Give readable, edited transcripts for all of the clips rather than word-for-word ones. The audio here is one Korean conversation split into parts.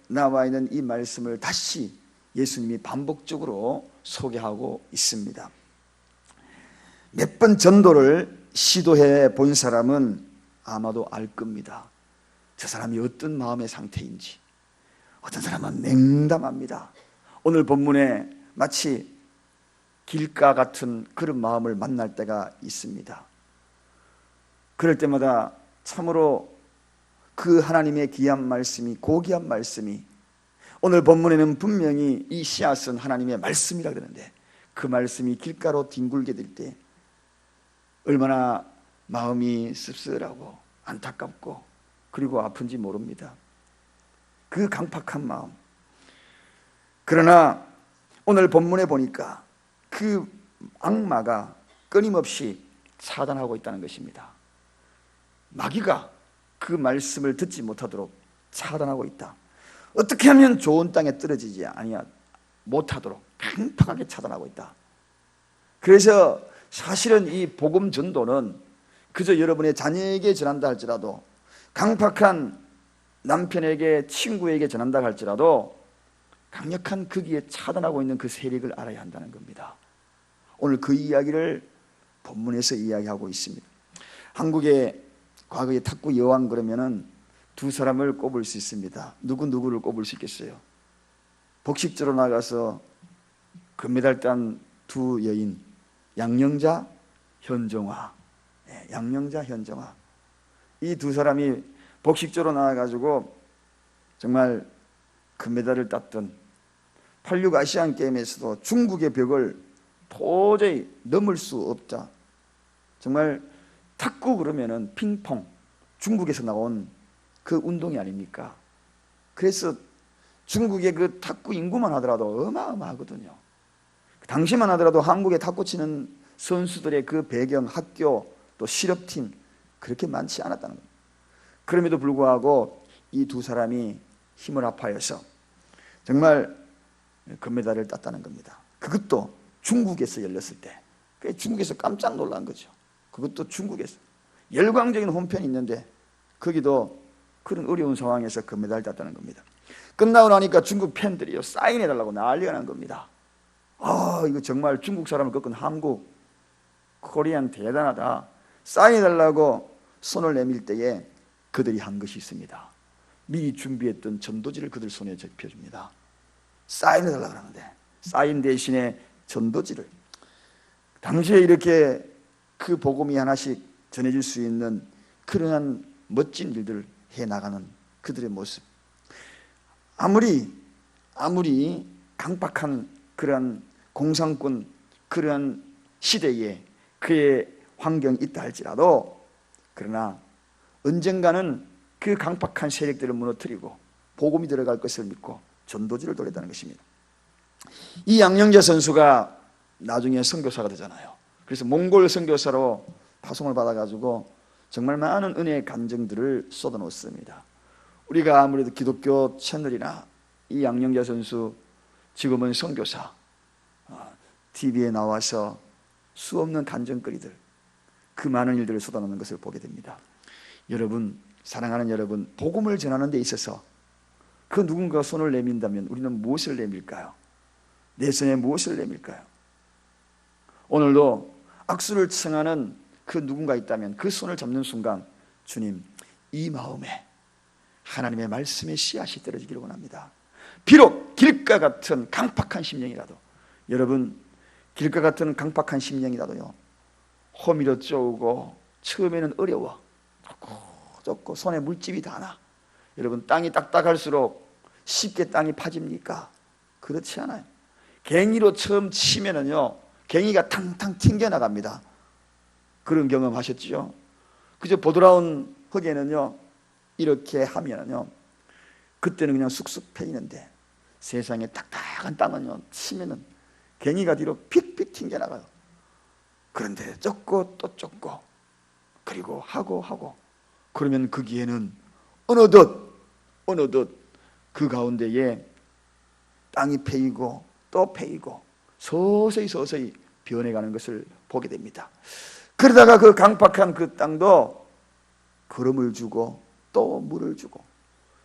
나와 있는 이 말씀을 다시 예수님이 반복적으로 소개하고 있습니다. 몇 번 전도를 시도해 본 사람은 아마도 알 겁니다. 저 사람이 어떤 마음의 상태인지. 어떤 사람은 냉담합니다. 오늘 본문에 마치 길가 같은 그런 마음을 만날 때가 있습니다. 그럴 때마다 참으로 그 하나님의 귀한 말씀이, 고귀한 말씀이, 오늘 본문에는 분명히 이 씨앗은 하나님의 말씀이라 그러는데 그 말씀이 길가로 뒹굴게 될 때 얼마나 마음이 씁쓸하고 안타깝고 그리고 아픈지 모릅니다. 그 강팍한 마음. 그러나 오늘 본문에 보니까 그 악마가 끊임없이 차단하고 있다는 것입니다. 마귀가 그 말씀을 듣지 못하도록 차단하고 있다. 어떻게 하면 좋은 땅에 떨어지지 못하도록 강팍하게 차단하고 있다. 그래서 사실은 이 복음 전도는 그저 여러분의 자녀에게 전한다 할지라도, 강팍한 남편에게, 친구에게 전한다 할지라도 강력한 거기에 차단하고 있는 그 세력을 알아야 한다는 겁니다. 오늘 그 이야기를 본문에서 이야기하고 있습니다. 한국의 과거의 탁구 여왕 그러면은 두 사람을 꼽을 수 있습니다. 누구를 꼽을 수 있겠어요? 복식조로 나가서 금메달 딴 두 여인, 양영자, 현정화. 양영자, 현정화. 이 두 사람이 복식조로 나와가지고 정말 금메달을 땄던 86 아시안 게임에서도 중국의 벽을 도저히 넘을 수 없다. 정말 탁구 그러면은 핑퐁, 중국에서 나온 그 운동이 아닙니까? 그래서 중국의 그 탁구 인구만 하더라도 어마어마하거든요. 당시만 하더라도 한국에 탁구 치는 선수들의 그 배경, 학교, 또 실업팀 그렇게 많지 않았다는 겁니다. 그럼에도 불구하고 이 두 사람이 힘을 합하여서 정말 금메달을 땄다는 겁니다. 그것도 중국에서 열렸을 때, 중국에서 깜짝 놀란 거죠. 그것도 중국에서 열광적인 홈팬이 있는데 거기도 그런 어려운 상황에서 금메달을 땄다는 겁니다. 끝나고 나니까 중국 팬들이요 사인해달라고 난리가 난 겁니다. 이거 정말 중국 사람을 꺾은 한국 코리안 대단하다. 사인해달라고 손을 내밀 때에 그들이 한 것이 있습니다. 미리 준비했던 전도지를 그들 손에 접혀줍니다. 사인해달라고 하는데 사인 대신에 전도지를. 당시에 이렇게 그 복음이 하나씩 전해질 수 있는 그러한 멋진 일들을 해나가는 그들의 모습. 아무리 강박한 그러한 공산권 그러한 시대에 그의 환경이 있다 할지라도, 그러나 언젠가는 그 강박한 세력들을 무너뜨리고 복음이 들어갈 것을 믿고 전도지를 돌렸다는 것입니다. 이 양영자 선수가 나중에 선교사가 되잖아요. 그래서 몽골 선교사로 파송을 받아가지고 정말 많은 은혜의 간증들을 쏟아놓습니다. 우리가 아무래도 기독교 채널이나 이 양영자 선수 지금은 선교사, TV에 나와서 수없는 간증거리들, 그 많은 일들을 쏟아놓는 것을 보게 됩니다. 여러분, 사랑하는 여러분, 복음을 전하는 데 있어서 그 누군가 손을 내민다면 우리는 무엇을 내밀까요? 내 손에 무엇을 내밀까요? 오늘도 악수를 청하는 그 누군가 있다면 그 손을 잡는 순간, 주님, 이 마음에 하나님의 말씀의 씨앗이 떨어지기를 원합니다. 비록 길가 같은 강팍한 심령이라도, 여러분, 길가 같은 강팍한 심령이라도요, 호미로 쪼우고 처음에는 어려워, 좁고 손에 물집이 다 나. 여러분, 땅이 딱딱할수록 쉽게 땅이 파집니까? 그렇지 않아요. 갱이로 처음 치면은요, 갱이가 탕탕 튕겨나갑니다. 그런 경험 하셨죠? 그저 보드라운 흙에는요, 이렇게 하면은요, 그때는 그냥 쑥쑥 패이는데 세상에 딱딱한 땅은요, 치면은 갱이가 뒤로 픽픽 튕겨나가요. 그런데 쫓고 또 쫓고 그리고 하고 그러면 거기에는 어느덧 그 가운데에 땅이 패이고 또 패이고 서서히 변해가는 것을 보게 됩니다. 그러다가 그 강팍한 그 땅도 거름을 주고 또 물을 주고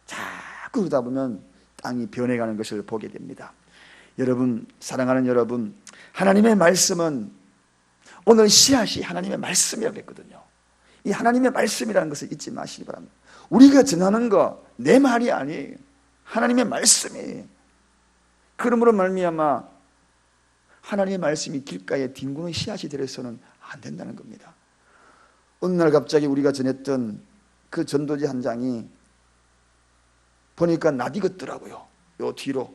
자꾸 그러다 보면 땅이 변해가는 것을 보게 됩니다. 여러분, 사랑하는 여러분, 하나님의 말씀은 오늘 씨앗이 하나님의 말씀이라고 했거든요. 이 하나님의 말씀이라는 것을 잊지 마시기 바랍니다. 우리가 전하는 거 내 말이 아니에요. 하나님의 말씀이에요. 그러므로 말미암아 하나님의 말씀이 길가에 뒹구는 씨앗이 되어서는 안 된다는 겁니다. 어느 날 갑자기 우리가 전했던 그 전도지 한 장이 보니까 낯익었더라고요. 요 뒤로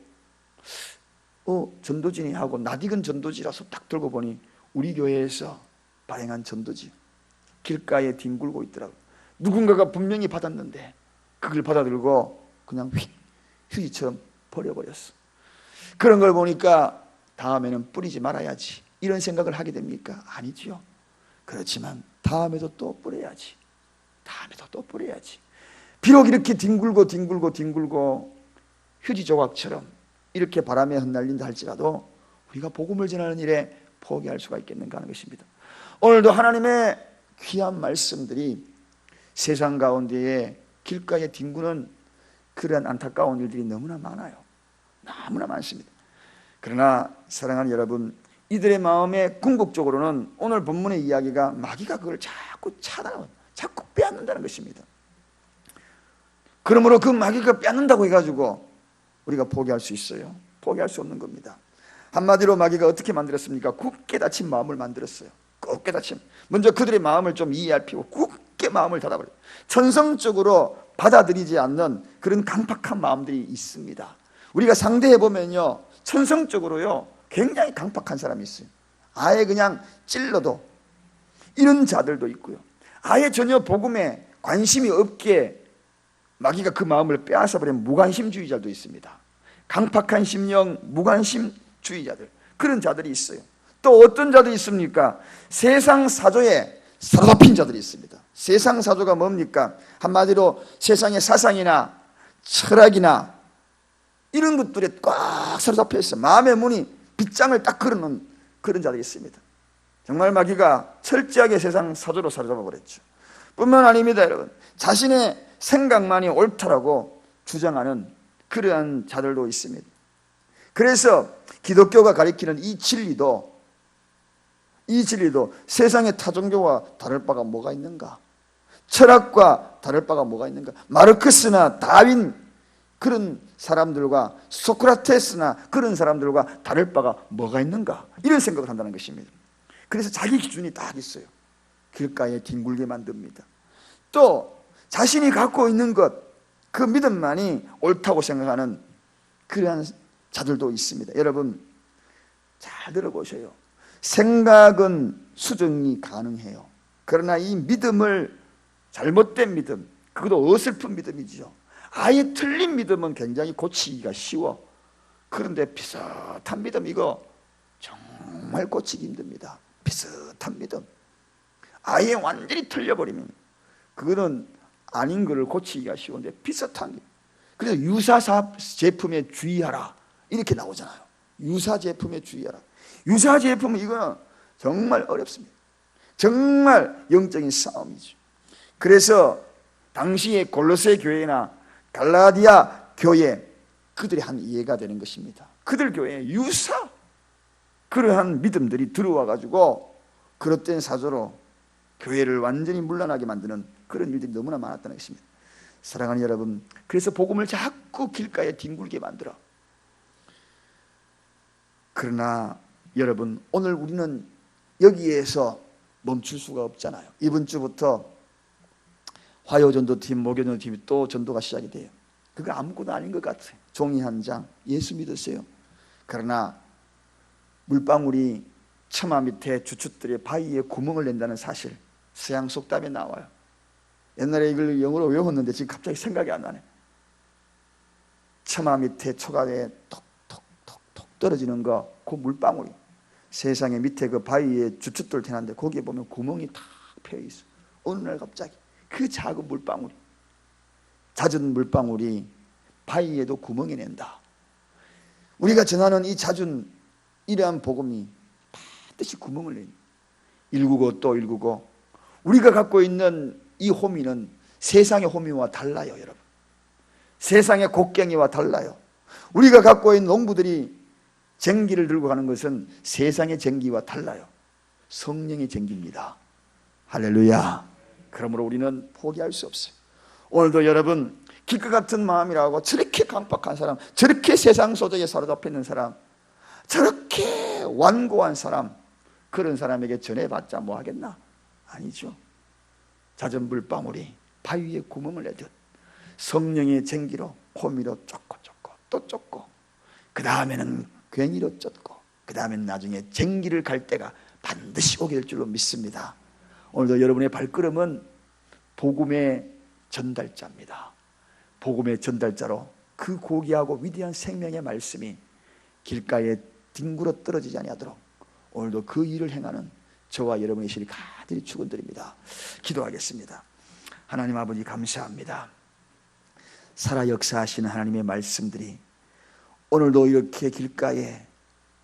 전도지니 하고 낯익은 전도지라서 딱 들고 보니 우리 교회에서 발행한 전도지 길가에 뒹굴고 있더라고요. 누군가가 분명히 받았는데 그걸 받아들고 그냥 휴지처럼 버려버렸어. 그런 걸 보니까 다음에는 뿌리지 말아야지 이런 생각을 하게 됩니까? 아니지요. 그렇지만 다음에도 또 뿌려야지. 다음에도 또 뿌려야지. 비록 이렇게 뒹굴고 휴지 조각처럼 이렇게 바람에 흩날린다 할지라도 우리가 복음을 전하는 일에 포기할 수가 있겠는가 하는 것입니다. 오늘도 하나님의 귀한 말씀들이 세상 가운데에 길가에 뒹구는 그런 안타까운 일들이 너무나 많아요. 너무나 많습니다. 그러나 사랑하는 여러분, 이들의 마음에 궁극적으로는 오늘 본문의 이야기가 마귀가 그걸 자꾸 차단하고 자꾸 빼앗는다는 것입니다. 그러므로 그 마귀가 빼앗는다고 해가지고 우리가 포기할 수 있어요? 포기할 수 없는 겁니다. 한마디로 마귀가 어떻게 만들었습니까? 굳게 닫힌 마음을 만들었어요. 굳게 닫힌. 먼저 그들의 마음을 좀 이해할 필요, 굳게 마음을 닫아버려요. 천성적으로 받아들이지 않는 그런 강팍한 마음들이 있습니다. 우리가 상대해보면요, 천성적으로요 굉장히 강팍한 사람이 있어요. 아예 그냥 찔러도 이런 자들도 있고요, 아예 전혀 복음에 관심이 없게 마귀가 그 마음을 빼앗아버린 무관심주의자도 있습니다. 강팍한 심령, 무관심주의자들, 그런 자들이 있어요. 또 어떤 자들이 있습니까? 세상 사조에 사로잡힌 자들이 있습니다. 세상 사조가 뭡니까? 한마디로 세상의 사상이나 철학이나 이런 것들에 꽉 사로잡혀 있어요. 마음의 문이 빗장을 딱 걸어놓은 그런 자들이 있습니다. 정말 마귀가 철저하게 세상 사조로 사로잡아 버렸죠. 뿐만 아닙니다, 여러분. 자신의 생각만이 옳다라고 주장하는 그러한 자들도 있습니다. 그래서 기독교가 가리키는 이 진리도 세상의 타종교와 다를 바가 뭐가 있는가? 철학과 다를 바가 뭐가 있는가? 마르크스나 다윈 그런 사람들과 소크라테스나 그런 사람들과 다를 바가 뭐가 있는가? 이런 생각을 한다는 것입니다. 그래서 자기 기준이 딱 있어요. 길가에 뒹굴게 만듭니다. 또 자신이 갖고 있는 것, 그 믿음만이 옳다고 생각하는 그러한 자들도 있습니다. 여러분 잘 들어보셔요. 생각은 수정이 가능해요. 그러나 이 믿음을, 잘못된 믿음, 그것도 어설픈 믿음이죠. 아예 틀린 믿음은 굉장히 고치기가 쉬워. 그런데 비슷한 믿음, 이거 정말 고치기 힘듭니다. 비슷한 믿음, 아예 완전히 틀려버리면 그거는 아닌 것을 고치기가 쉬운데 비슷한 게, 그래서 유사 제품에 주의하라 이렇게 나오잖아요. 유사 제품에 주의하라. 유사 제품은 이거는 정말 어렵습니다. 정말 영적인 싸움이죠. 그래서 당시의 골로새 교회나 갈라디아 교회, 그들이 한 이해가 되는 것입니다. 그들 교회에 유사 그러한 믿음들이 들어와 가지고 그릇된 사조로 교회를 완전히 물러나게 만드는 그런 일들이 너무나 많았다는 것입니다. 사랑하는 여러분, 그래서 복음을 자꾸 길가에 뒹굴게 만들어. 그러나 여러분, 오늘 우리는 여기에서 멈출 수가 없잖아요. 이번 주부터 화요전도팀, 목요전도팀이 또 전도가 시작이 돼요. 그거 아무것도 아닌 것 같아요. 종이 한 장, 예수 믿으세요. 그러나 물방울이 처마 밑에 주춧들의 바위에 구멍을 낸다는 사실, 서양 속담에 나와요. 옛날에 이걸 영어로 외웠는데 지금 갑자기 생각이 안 나네. 처마 밑에 초가에 톡톡톡톡 떨어지는 거, 그 물방울이 세상의 밑에 그 바위에 주춧돌 태는데 거기에 보면 구멍이 탁 패여 있어. 어느 날 갑자기 그 작은 물방울이, 잦은 물방울이 바위에도 구멍이 낸다. 우리가 전하는 이 잦은 이러한 복음이 반드시 구멍을 내요. 일구고 또 일구고. 우리가 갖고 있는 이 호미는 세상의 호미와 달라요, 여러분. 세상의 곡괭이와 달라요. 우리가 갖고 있는 농부들이 쟁기를 들고 가는 것은 세상의 쟁기와 달라요. 성령의 쟁기입니다. 할렐루야. 그러므로 우리는 포기할 수 없어요. 오늘도 여러분 길것 같은 마음이라고 저렇게 강박한 사람, 저렇게 세상 소적에 사로잡혀 있는 사람, 저렇게 완고한 사람, 그런 사람에게 전해봤자 뭐 하겠나? 아니죠. 잦은 물방울이 바위에 구멍을 내듯 성령의 쟁기로 호미로 쫓고 또 쫓고, 그 다음에는 괭이로 쫓고, 그 다음에는 나중에 쟁기를 갈 때가 반드시 오게 될 줄로 믿습니다. 오늘도 여러분의 발걸음은 복음의 전달자입니다. 복음의 전달자로 그 고귀하고 위대한 생명의 말씀이 길가에 뒹굴어 떨어지지 아니하도록 오늘도 그 일을 행하는 저와 여러분의 시를 가득히 축원드립니다. 기도하겠습니다. 하나님 아버지 감사합니다. 살아 역사하시는 하나님의 말씀들이 오늘도 이렇게 길가에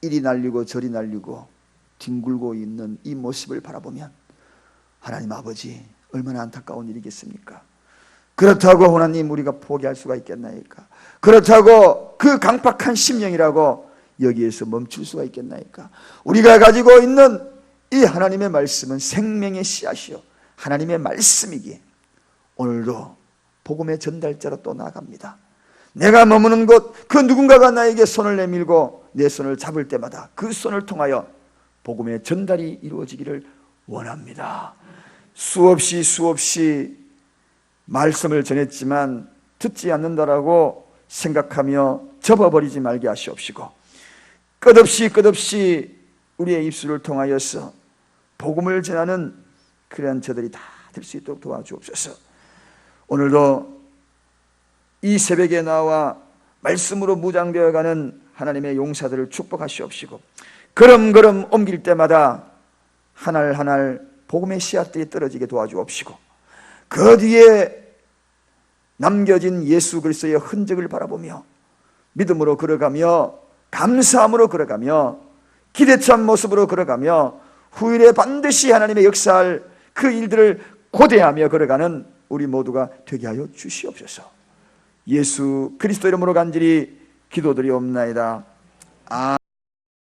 이리 날리고 저리 날리고 뒹굴고 있는 이 모습을 바라보면 하나님 아버지 얼마나 안타까운 일이겠습니까? 그렇다고 하나님 우리가 포기할 수가 있겠나이까? 그렇다고 그 강팍한 심령이라고 여기에서 멈출 수가 있겠나이까? 우리가 가지고 있는 이 하나님의 말씀은 생명의 씨앗이요 하나님의 말씀이기에 오늘도 복음의 전달자로 또 나아갑니다. 내가 머무는 곳, 그 누군가가 나에게 손을 내밀고 내 손을 잡을 때마다 그 손을 통하여 복음의 전달이 이루어지기를 원합니다. 수없이 말씀을 전했지만 듣지 않는다라고 생각하며 접어버리지 말게 하시옵시고, 끝없이 우리의 입술을 통하여서 복음을 전하는 그러한 저들이 다 될 수 있도록 도와주옵소서. 오늘도 이 새벽에 나와 말씀으로 무장되어가는 하나님의 용사들을 축복하시옵시고, 걸음걸음 옮길 때마다 하날 복음의 씨앗들이 떨어지게 도와주옵시고, 그 뒤에 남겨진 예수 그리스도의 흔적을 바라보며 믿음으로 걸어가며 감사함으로 걸어가며 기대찬 모습으로 걸어가며 후일에 반드시 하나님의 역사할 그 일들을 고대하며 걸어가는 우리 모두가 되게 하여 주시옵소서. 예수 그리스도 이름으로 간절히 기도드리옵나이다. 아멘.